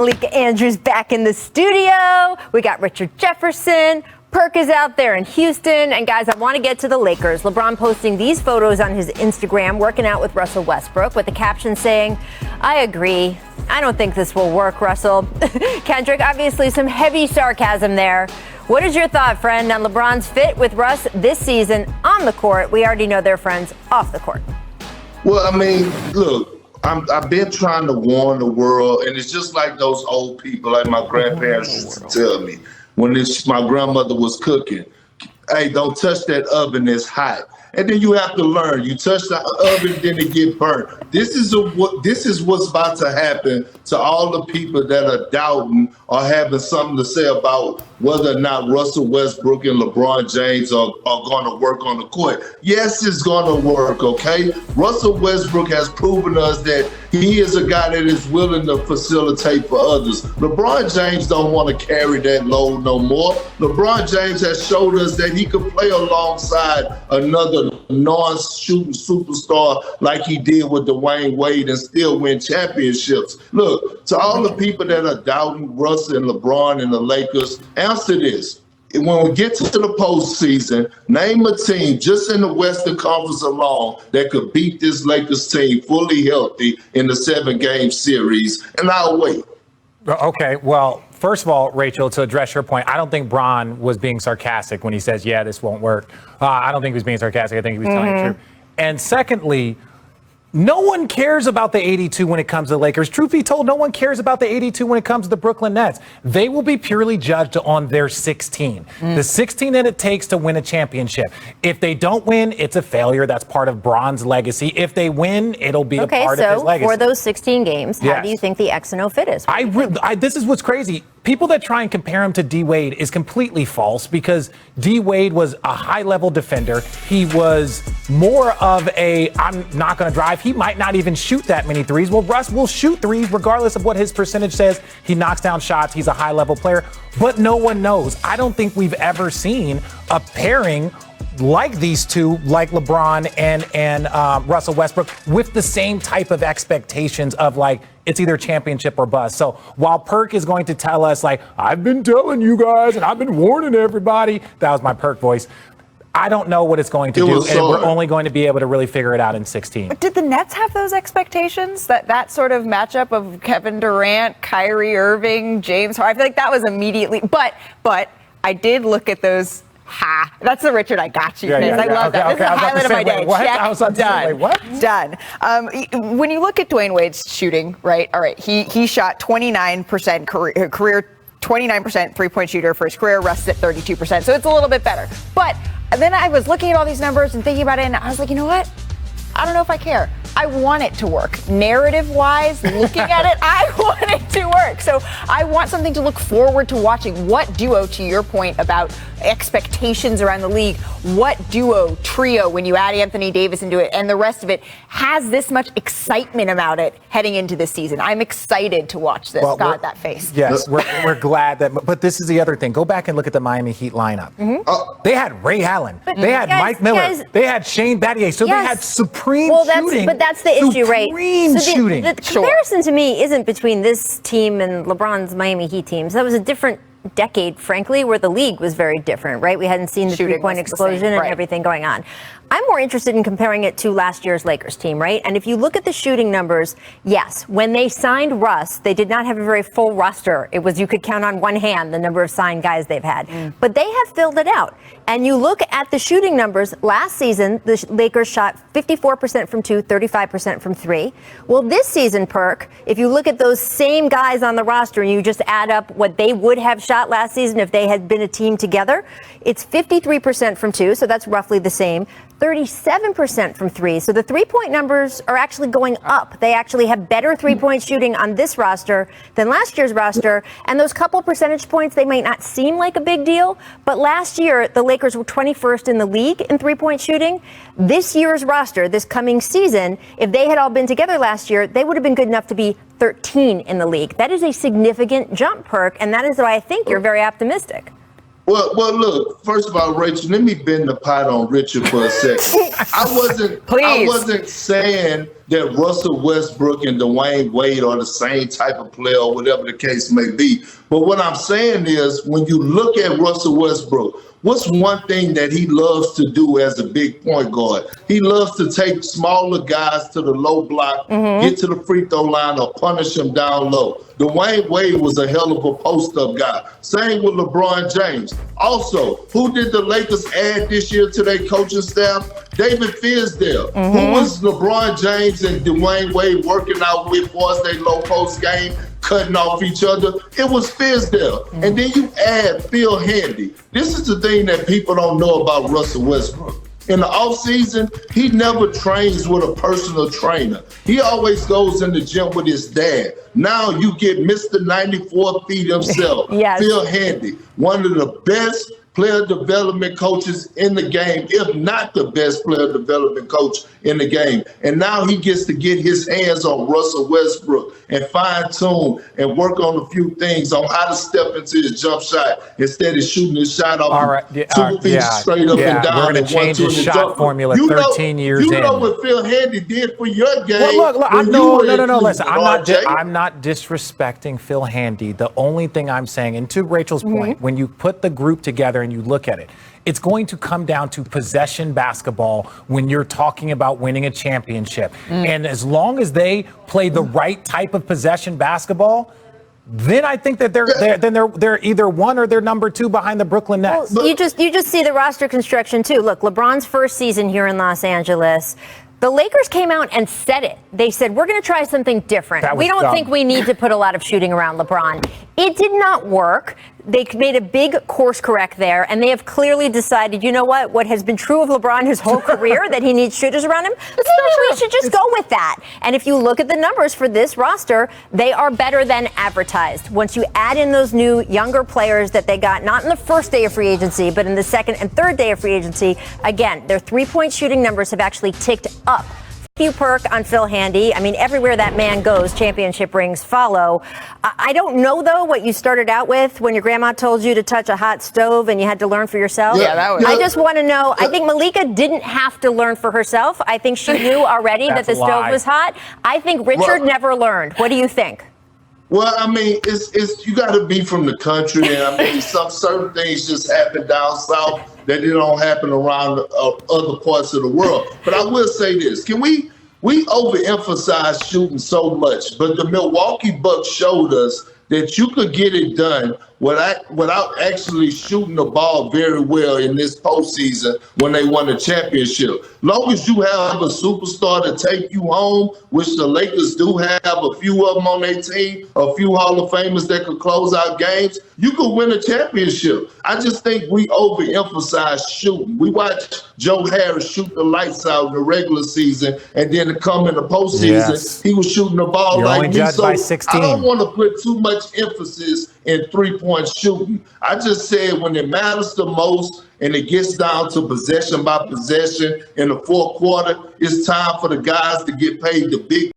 Malika Andrews back in the studio. We got Richard Jefferson. Perk is out there in Houston. And guys, I want to get to the Lakers. LeBron posting these photos on his Instagram, working out with Russell Westbrook, with the caption saying, "I agree. I don't think this will work, Russell." Kendrick, obviously some heavy sarcasm there. What is your thought, friend, on LeBron's fit with Russ this season on the court? We already know they're friends off the court. Well, I mean, look. I've been trying to warn the world, and it's just like those old people, like my grandparents used to tell me when my grandmother was cooking, "Hey, don't touch that oven, it's hot." And then you have to learn. You touch the oven, then it get burnt. This is what's about to happen to all the people that are doubting or having something to say about whether or not Russell Westbrook and LeBron James are going to work on the court. Yes, it's going to work, okay? Russell Westbrook has proven us that he is a guy that is willing to facilitate for others. LeBron James don't want to carry that load no more. LeBron James has showed us that he could play alongside another non-shooting superstar like he did with Dwayne Wade and still win championships. Look, to all the people that are doubting Russ and LeBron and the Lakers, answer this. When we get to the postseason, name a team just in the Western Conference alone that could beat this Lakers team fully healthy in the 7-game series, and I'll wait. Okay, well, first of all, Rachel, to address your point, I don't think Bron was being sarcastic when he says, yeah, this won't work. I don't think he was being sarcastic. I think he was telling the truth. And secondly, no one cares about the 82 when it comes to the Lakers. Truth be told, no one cares about the 82 when it comes to the Brooklyn Nets. They will be purely judged on their 16. The 16 that it takes to win a championship. If they don't win, it's a failure. That's part of Bron's legacy. If they win, it'll be a part of his legacy. For those 16 games, how do you think the X and O fit is? This is what's crazy. People that try and compare him to D. Wade is completely false because D. Wade was a high-level defender. He was more of I'm not going to drive. He might not even shoot that many threes. Well, Russ will shoot threes regardless of what his percentage says. He knocks down shots. He's a high-level player. But no one knows. I don't think we've ever seen a pairing like these two, like LeBron and Russell Westbrook, with the same type of expectations of like, it's either championship or bust. So while Perk is going to tell us like, I've been telling you guys and I've been warning everybody, that was my Perk voice. I don't know what it's going to do, and we're only going to be able to really figure it out in 16. But did the Nets have those expectations, that sort of matchup of Kevin Durant, Kyrie Irving, James Harden? I feel like that was immediately, but I did look at those. That's the Richard I got you. I love that. This is the highlight of my day. Check. Done. What? Done. When you look at Dwayne Wade's shooting, right? All right. He shot 29% career 29% three-point shooter for his career. Russ at 32%. So it's a little bit better. But then I was looking at all these numbers and thinking about it, and I was like, you know what? I don't know if I care. I want it to work. Narrative-wise, looking at it, I want it to work. So I want something to look forward to watching. What duo, to your point about expectations around the league, what duo, trio, when you add Anthony Davis into it and the rest of it, has this much excitement about it heading into this season? I'm excited to watch this. God, that face. Yes, we're glad that. But this is the other thing. Go back and look at the Miami Heat lineup. They had Ray Allen. They had Mike Miller. They had Shane Battier. So they had supreme shooting. But that's the issue, right? Shooting. The comparison to me isn't between this team and LeBron's Miami Heat teams. That was a different decade, frankly, where the league was very different, right? We hadn't seen the three-point explosion and everything going on. I'm more interested in comparing it to last year's Lakers team, right? And if you look at the shooting numbers, yes, when they signed Russ, they did not have a very full roster. It was, you could count on one hand the number of signed guys they've had. But they have filled it out. And you look at the shooting numbers, last season, the Lakers shot 54% from 2, 35% from 3. Well, this season, Perk, if you look at those same guys on the roster and you just add up what they would have shot last season if they had been a team together, it's 53% from 2, so that's roughly the same. 37% from 3. So the three-point numbers are actually going up. They actually have better three-point shooting on this roster than last year's roster. And those couple percentage points, they might not seem like a big deal. But last year, the Lakers were 21st in the league in three-point shooting. This year's roster, this coming season, if they had all been together last year, they would have been good enough to be 13 in the league. That is a significant jump, Perk. And that is why I think you're very optimistic. Well, look. First of all, Rachel, let me bend the pot on Richard for a second. I wasn't saying that Russell Westbrook and Dwayne Wade are the same type of player or whatever the case may be. But what I'm saying is, when you look at Russell Westbrook, what's one thing that he loves to do as a big point guard? He loves to take smaller guys to the low block, get to the free throw line, or punish them down low. Dwayne Wade was a hell of a post-up guy. Same with LeBron James. Also, who did the Lakers add this year to their coaching staff? David Fizdale. Who was LeBron James and Dwayne Wade working out with for their low post game, cutting off each other? It was Fizdale. And then you add Phil Handy. This is the thing that people don't know about Russell Westbrook. In the offseason, he never trains with a personal trainer. He always goes in the gym with his dad. Now you get Mr. 94 feet himself, Yes. Phil Handy, one of the best player development coaches in the game, if not the best player development coach in the game. And now he gets to get his hands on Russell Westbrook and fine-tune and work on a few things on how to step into his jump shot instead of shooting his shot off 2 feet straight up and down. We're going to change his shot formula 13 years in. You know what Phil Handy did for your game. Well, look, no. Listen, RJ. I'm not disrespecting Phil Handy. The only thing I'm saying, and to Rachel's point, when you put the group together and you look at it, it's going to come down to possession basketball when you're talking about winning a championship. And as long as they play the right type of possession basketball, then I think that they're either one or they're number two behind the Brooklyn Nets. Well, you just see the roster construction too. Look, LeBron's first season here in Los Angeles, the Lakers came out and said it. They said, we're going to try something different. We don't think we need to put a lot of shooting around LeBron. It did not work. They made a big course correct there, and they have clearly decided, you know what has been true of LeBron his whole career, that he needs shooters around him? Maybe we should just go with that. And if you look at the numbers for this roster, they are better than advertised. Once you add in those new younger players that they got, not in the first day of free agency, but in the second and third day of free agency, again, their three-point shooting numbers have actually ticked up. You perk on Phil Handy. I mean, everywhere that man goes, championship rings follow. I don't know, though, what you started out with when your grandma told you to touch a hot stove and you had to learn for yourself. Yeah, that was. I just want to know. I think Malika didn't have to learn for herself. I think she knew already that the stove was hot. I think Richard never learned. What do you think? Well, I mean, it's you got to be from the country, and I mean, some certain things just happen down south that it don't happen around other parts of the world. But I will say this: we overemphasize shooting so much, but the Milwaukee Bucks showed us that you could get it done without actually shooting the ball very well in this postseason when they won the championship. Long as you have a superstar to take you home, which the Lakers do have a few of them on their team, a few Hall of Famers that could close out games, you could win a championship. I just think we overemphasize shooting. We watch Joe Harris shoot the lights out in the regular season, and then to come in the postseason, he was shooting the ball like me. So by 16. I don't want to put too much emphasis in three-point shooting. I just said when it matters the most and it gets down to possession by possession in the fourth quarter, it's time for the guys to get paid the big